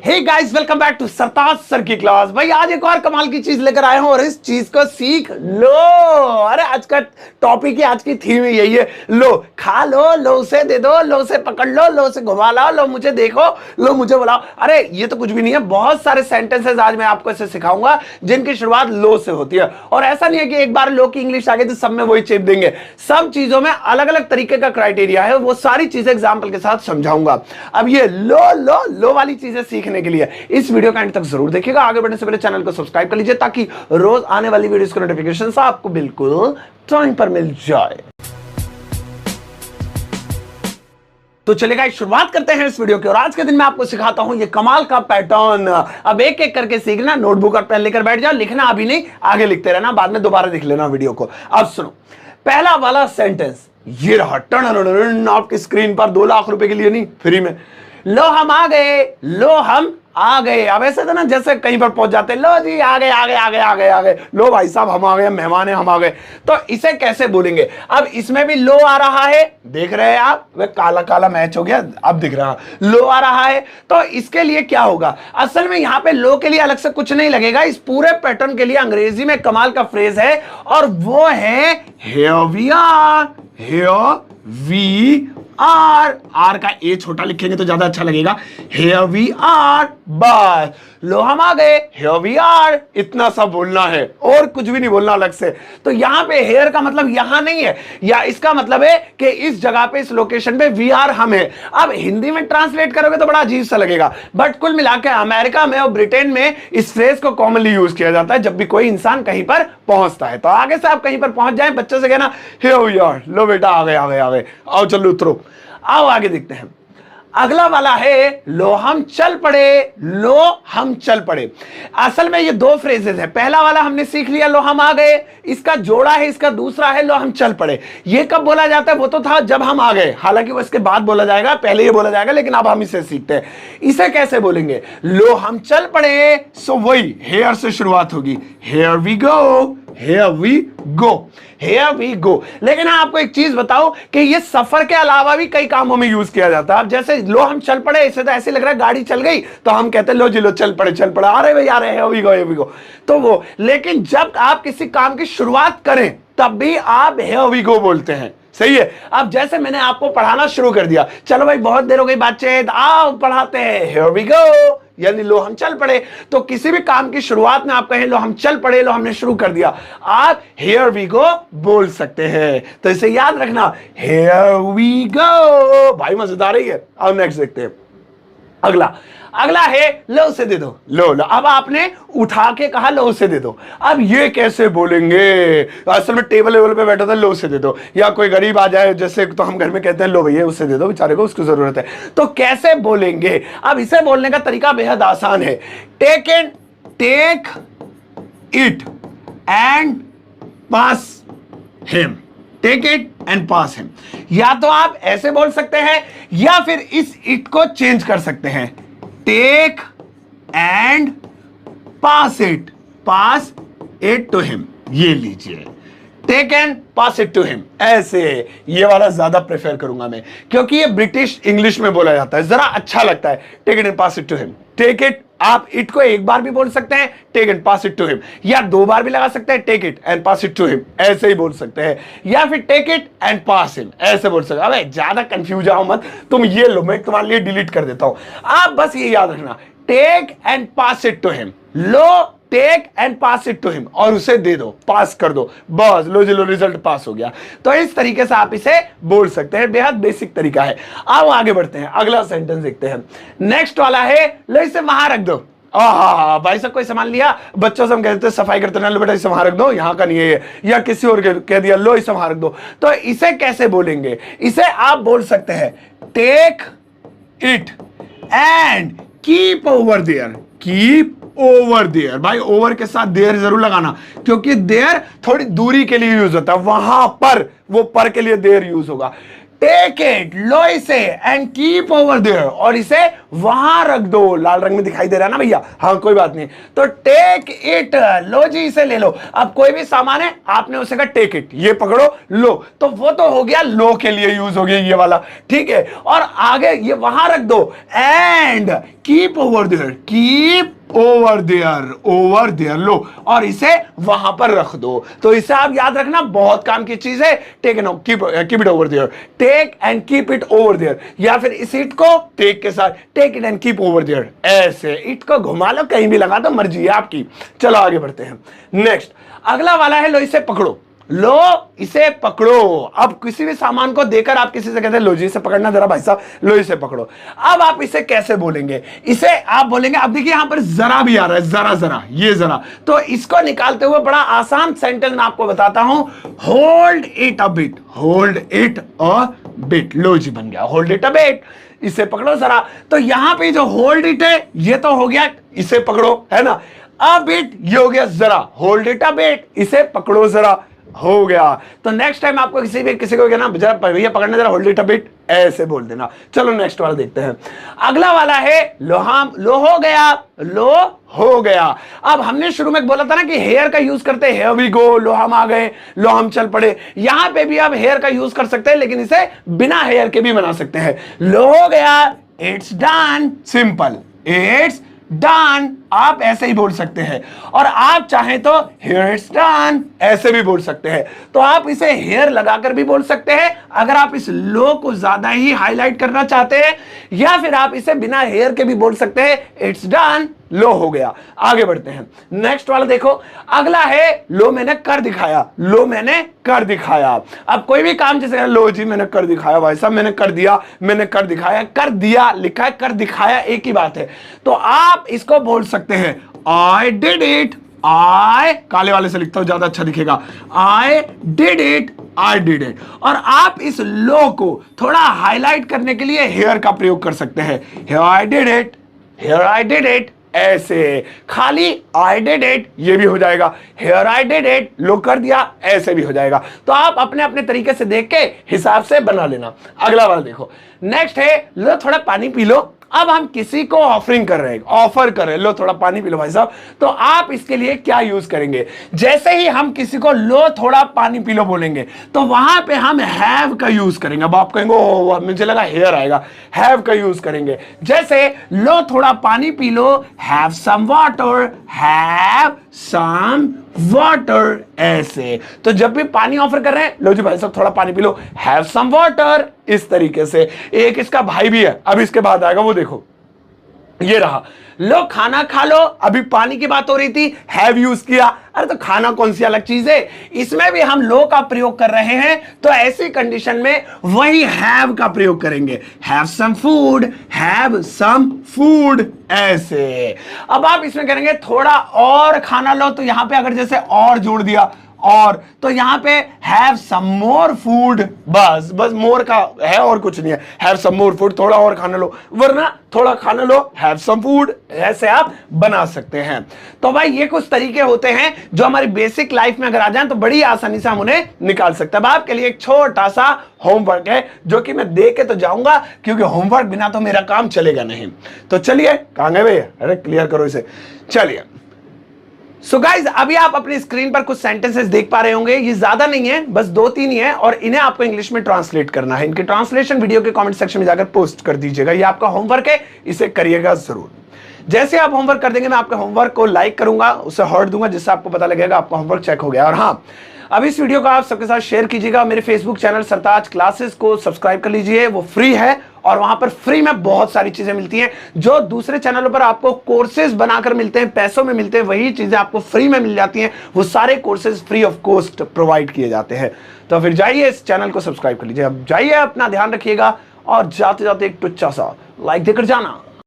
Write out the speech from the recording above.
Hey guys, welcome back to Sartaj sir की class. भाई आज एक और कमाल की चीज लेकर आए हूं और इस चीज को सीख लो। अरे आज का टॉपिक ही, आज की थीम ही यही है। लो खा लो, लो से दे दो, लो से पकड़ लो, लो से घुमा लाओ, लो मुझे देखो, लो मुझे बुलाओ। अरे ये तो कुछ भी नहीं है, बहुत सारे सेंटेंसेस आज मैं आपको ऐसे सिखाऊंगा जिनकी शुरुआत लो से होती है। और ऐसा नहीं है कि एक बार लो की इंग्लिश आ गई तो सब में वही चेप देंगे। सब चीजों में अलग अलग तरीके का क्राइटेरिया है, वो सारी चीजें एग्जाम्पल के साथ समझाऊंगा। अब ये लो लो लो वाली चीजें सीखने के लिए इस वीडियो का अंत तक जरूर देखिएगा। आगे बढ़ने से पहले चैनल को सब्सक्राइब कर लीजिए ताकि रोज आने वाली वीडियोस के नोटिफिकेशन आपको बिल्कुल टाइम पर मिल जाए। तो चलेगा, शुरुआत करते हैं इस वीडियो की। और आज के दिन मैं आपको सिखाता हूं ये कमाल का पैटर्न। अब एक एक करके सीखना, नोटबुक और पेन लेकर बैठ जाओ। लिखना अभी नहीं, आगे लिखते रहना, बाद में दोबारा देख लेना वीडियो को। अब सुनो, पहला वाला सेंटेंस ये रहा, टन आपकी स्क्रीन पर। 2 लाख रुपए के लिए नहीं, फ्री में। लो हम आ गए, लो हम आ गए। अब ऐसे तो ना जैसे कहीं पर पहुंच जाते, लो जी आ गए आ गए आ गए आ गए आ गए, लो भाई साहब हम आ गए, मेहमान है हम आ गए। तो इसे कैसे बोलेंगे? अब इसमें भी लो आ रहा है, देख रहे हैं आप, वे काला काला मैच हो गया, अब दिख रहा लो आ रहा है। तो इसके लिए क्या होगा? असल में यहां पे लो के लिए अलग से कुछ नहीं लगेगा। इस पूरे पैटर्न के लिए अंग्रेजी में कमाल का फ्रेज है और वो है here we are. Here we are, R का ए छोटा लिखेंगे तो ज्यादा अच्छा लगेगा। हियर वी आर, बस लो हम आ गए, हियर वी आर, इतना सा बोलना है और कुछ भी नहीं बोलना अलग से। तो यहां पे हेयर का मतलब यहां नहीं है, या इसका मतलब है कि इस जगह पे, इस लोकेशन पे वी आर हम है। अब हिंदी में ट्रांसलेट करोगे तो बड़ा अजीब सा लगेगा, बट कुल मिलाकर अमेरिका में और ब्रिटेन में इस फ्रेज को कॉमनली यूज किया जाता है जब भी कोई इंसान कहीं पर पहुंचता है। तो आगे से आप कहीं पर पहुंच जाए, बच्चों से कहना हियर वी आर, लो बेटा आ गए आ गए आ गए, आओ चलो उतरो। आओ आगे देखते हैं। अगला वाला है लो हम चल पड़े। लो हम चल पड़े, असल में ये 2 फ्रेजेस है। पहला वाला हमने सीख लिया, लो हम आ गए, इसका जोड़ा है, इसका दूसरा है लो हम चल पड़े। ये कब बोला जाता है? वो तो था जब हम आ गए, हालांकि वो इसके बाद बोला जाएगा, पहले ये बोला जाएगा, लेकिन अब हम इसे सीखते हैं। इसे कैसे बोलेंगे? लो हम चल पड़े, सो वही हेयर से शुरुआत होगी, here we go, here we go, here we go. लेकिन हाँ, आपको एक चीज बताओ कि ये सफर के अलावा भी कई कामों में यूज किया जाता है। अब जैसे लो हम चल पड़े, इसे तो ऐसे लग रहा है गाड़ी चल गई तो हम कहते हैं लो जी लो चल पड़े चल पड़े, अरे भाई आ रहे हैं, वी गो वी गो, तो वो। लेकिन जब आप किसी काम की शुरुआत करें तब भी आप हियर वी गो बोलते हैं, सही है। अब जैसे मैंने आपको पढ़ाना शुरू कर दिया, चलो भाई बहुत देर हो गई बातचीत, आओ पढ़ाते हैं, हियर वी गो, यानी लो हम चल पड़े। तो किसी भी काम की शुरुआत में आप कहें लो हम चल पड़े, लो हमने शुरू कर दिया, आप हियर वी गो बोल सकते हैं। तो इसे याद रखना, हियर वी गो। भाई मजेदार ही है। अब नेक्स्ट देखते हैं। अगला है लो उसे दे दो। लो लो, अब आपने उठा के कहा लो उसे दे दो। अब ये कैसे बोलेंगे? असल में टेबल लेवल पे बैठा था, लो उसे दे दो। या कोई गरीब आ जाए जैसे, तो हम घर में कहते हैं लो भैया उसे दे दो, बेचारे को उसकी जरूरत है। तो कैसे बोलेंगे? अब इसे बोलने का तरीका बेहद आसान है। Take it and pass him, take it and pass him. या तो आप ऐसे बोल सकते हैं या फिर इस इट को चेंज कर सकते हैं, take and pass it to him. ये लीजिए, take and pass it to him, ऐसे। ये वाला ज्यादा प्रेफर करूंगा मैं, क्योंकि ये ब्रिटिश इंग्लिश में बोला जाता है, जरा अच्छा लगता है। Take it and pass it to him. Take it, आप इट को एक बार भी बोल सकते हैं, take and pass it to him, या 2 बार भी लगा सकते हैं, take it and pass it to him, ऐसे ही बोल सकते हैं। या फिर take it and pass him, ऐसे बोल सकते हैं। अबे ज्यादा कंफ्यूज आओ मत, तुम ये लो, मैं तुम्हारे लिए डिलीट कर देता हूं। आप बस ये याद रखना, take and pass it to him. लो, take and pass it to him, और उसे दे दो, पास कर दो, बस लो जी लो, रिजल्ट पास हो गया। तो इस तरीके से आप इसे बोल सकते हैं, बेहद बेसिक तरीका है। अब आगे बढ़ते हैं, अगला सेंटेंस देखते हैं। नेक्स्ट वाला है लो इसे वहां रख दो। भाई साहब कोई सामान लिया, बच्चों से हम कहते हैं सफाई करते हैं, लो बेटा इसे वहां रख दो, यहाँ का नहीं है ये, या किसी और कह दिया लो इसे वहां रख दो। तो इसे कैसे बोलेंगे? इसे आप बोल सकते हैं take it and keep over there. Keep over there, भाई ओवर के साथ देयर जरूर लगाना, क्योंकि देयर थोड़ी दूरी के लिए यूज होता है, वहां पर, वो पर के लिए देयर यूज होगा। टेक इट, लो इसे, एंड कीप ओवर देयर, और इसे वहां रख दो। लाल रंग में दिखाई दे रहा है ना भैया, हाँ कोई बात नहीं। तो टेक इट, लो जी इसे ले लो। अब कोई भी सामान है, आपने उसे कहा टेक इट, ये पकड़ो लो, तो वो तो हो गया लो के लिए यूज हो गया ये वाला, ठीक है। और आगे ये वहां रख दो, and keep over there, keep over there लो, और इसे वहां पर रख दो। तो इसे आप याद रखना, बहुत काम की चीज है। Take no keep it over there, take and keep it over there, या फिर इस इट को टेक के साथ take it and keep over there, ऐसे इट को घुमा लो, कहीं भी लगा दो, मर्जी है आपकी। चलो आगे बढ़ते हैं। नेक्स्ट अगला वाला है लो इसे पकड़ो, लो इसे पकड़ो। अब किसी भी सामान को देकर आप किसी से कहते हैं लो जी इसे पकड़ना जरा भाई साहब, लो इसे पकड़ो। अब आप इसे कैसे बोलेंगे? इसे आप बोलेंगे, अब देखिए यहां पर जरा भी आ रहा है, जरा जरा, ये जरा, तो इसको निकालते हुए बड़ा आसान सेंटेंस मैं आपको बताता हूं। Hold it a bit, hold it a bit, लो जी बन गया होल्ड इट अ बिट, इसे पकड़ो जरा। तो यहां पे जो होल्ड इट है ये तो हो गया इसे पकड़ो, है ना। अ बिट ये हो गया जरा, होल्ड इट अ बिट, इसे पकड़ो जरा, हो गया। तो नेक्स्ट टाइम आपको किसी को कहना जरा भैया पकड़ना जरा, होल्ड इट अ बिट, ऐसे बोल देना। चलो नेक्स्ट वाला देखते हैं। अगला वाला है लो हो गया, लो हो गया। अब हमने शुरू में बोला था ना कि हेयर का यूज करते हैं, हेयर वी गो, लो हम आ गए, लो हम चल पड़े। यहां पे भी आप हेयर का यूज कर सकते हैं, लेकिन इसे बिना हेयर के भी बना सकते हैं। लो हो गया, it's done, simple, it's done, आप ऐसे ही बोल सकते हैं। और आप चाहें तो हियर इट्स डन ऐसे भी बोल सकते हैं। तो आप इसे हेयर लगाकर भी बोल सकते हैं अगर आप इस लो को ज्यादा ही हाईलाइट करना चाहते हैं, या फिर आप इसे बिना हेयर के भी बोल सकते हैं, इट्स डन, लो हो गया। आगे बढ़ते हैं, नेक्स्ट वाला देखो। अगला है लो मैंने कर दिखाया, लो मैंने कर दिखाया। अब कोई भी काम जैसे लो जी मैंने कर दिखाया, भाई साहब मैंने कर दिया, मैंने कर दिखाया, कर दिया लिखा है, कर दिखाया एक ही बात है। तो आप इसको बोल सकते हैं आई डिड इट, आई काले वाले से लिखता हूं ज्यादा अच्छा दिखेगा, I did it, I did it. और आप इस लो को थोड़ा हाईलाइट करने के लिए हेयर का प्रयोग कर सकते हैं, here I did it, here I did it, ऐसे खाली आई डिड इट ये भी हो जाएगा, हियर आई डिड इट लो कर दिया ऐसे भी हो जाएगा। तो आप अपने अपने तरीके से देख के हिसाब से बना लेना। अगला वाला देखो, नेक्स्ट है लो थोड़ा पानी पी लो। अब हम किसी को ऑफरिंग कर रहे हैं, ऑफर कर रहे हैं, लो थोड़ा पानी पी लो भाई साहब। तो आप इसके लिए क्या यूज करेंगे? जैसे ही हम किसी को लो थोड़ा पानी पी लो बोलेंगे, तो वहां पे हम हैव का यूज करेंगे। अब आप कहेंगे ओ मुझे लगा हेयर आएगा, हैव का यूज करेंगे। जैसे लो थोड़ा पानी पी लो, have some water, have some water, ऐसे। तो जब भी पानी ऑफर कर रहे हैं, लो जी भाई साहब थोड़ा पानी पी लो, हैव सम वाटर, इस तरीके से। एक इसका भाई भी है, अब इसके बाद आएगा वो देखो, ये रहा, लो खाना खा लो। अभी पानी की बात हो रही थी, हैव यूज किया, अरे तो खाना कौन सी अलग चीज है, इसमें भी हम लो का प्रयोग कर रहे हैं। तो ऐसी कंडीशन में वही हैव का प्रयोग करेंगे, have some food, have some food, ऐसे। अब आप इसमें करेंगे थोड़ा और खाना लो, तो यहां पे अगर जैसे और जोड़ दिया और, तो यहां पे हैव सम मोर फूड, बस मोर का है और कुछ नहीं है, हैव सम मोर फूड, थोड़ा और खाना लो, वरना थोड़ा खाना लो, हैव सम फूड, ऐसे आप बना सकते हैं। तो भाई ये कुछ तरीके होते हैं जो हमारी बेसिक लाइफ में अगर आ जाए तो बड़ी आसानी से हम उन्हें निकाल सकते हैं। अब आपके लिए एक छोटा सा होमवर्क है जो कि मैं दे के तो जाऊंगा, क्योंकि होमवर्क बिना तो मेरा काम चलेगा नहीं। तो चलिए, कहां गए भैया, अरे क्लियर करो इसे, चलिए। सो गाइज अभी आप अपनी स्क्रीन पर कुछ सेंटेंसेस देख पा रहे होंगे, ये ज्यादा नहीं है, बस 2-3 ही है, और इन्हें आपको इंग्लिश में ट्रांसलेट करना है। इनके ट्रांसलेशन वीडियो के कमेंट सेक्शन में जाकर पोस्ट कर दीजिएगा, ये आपका होमवर्क है, इसे करिएगा जरूर। जैसे आप होमवर्क कर देंगे मैं आपके होमवर्क को लाइक करूंगा, उसे हार्ट दूंगा, जिससे आपको पता लगेगा आपका होमवर्क चेक हो गया। और हाँ, अब इस वीडियो को आप सबके साथ शेयर कीजिएगा। मेरे फेसबुक चैनल सरताज क्लासेस को सब्सक्राइब कर लीजिए, वो फ्री है, और वहां पर फ्री में बहुत सारी चीजें मिलती हैं जो दूसरे चैनलों पर आपको कोर्सेज बनाकर मिलते हैं, पैसों में मिलते हैं, वही चीजें आपको फ्री में मिल जाती हैं। वो सारे courses free of cost provide किए जाते हैं। तो फिर जाइए इस चैनल को सब्सक्राइब कर लीजिए। अब जाइए, अपना ध्यान रखिएगा, और जाते जाते एक टुच्चा सा लाइक देकर जाना।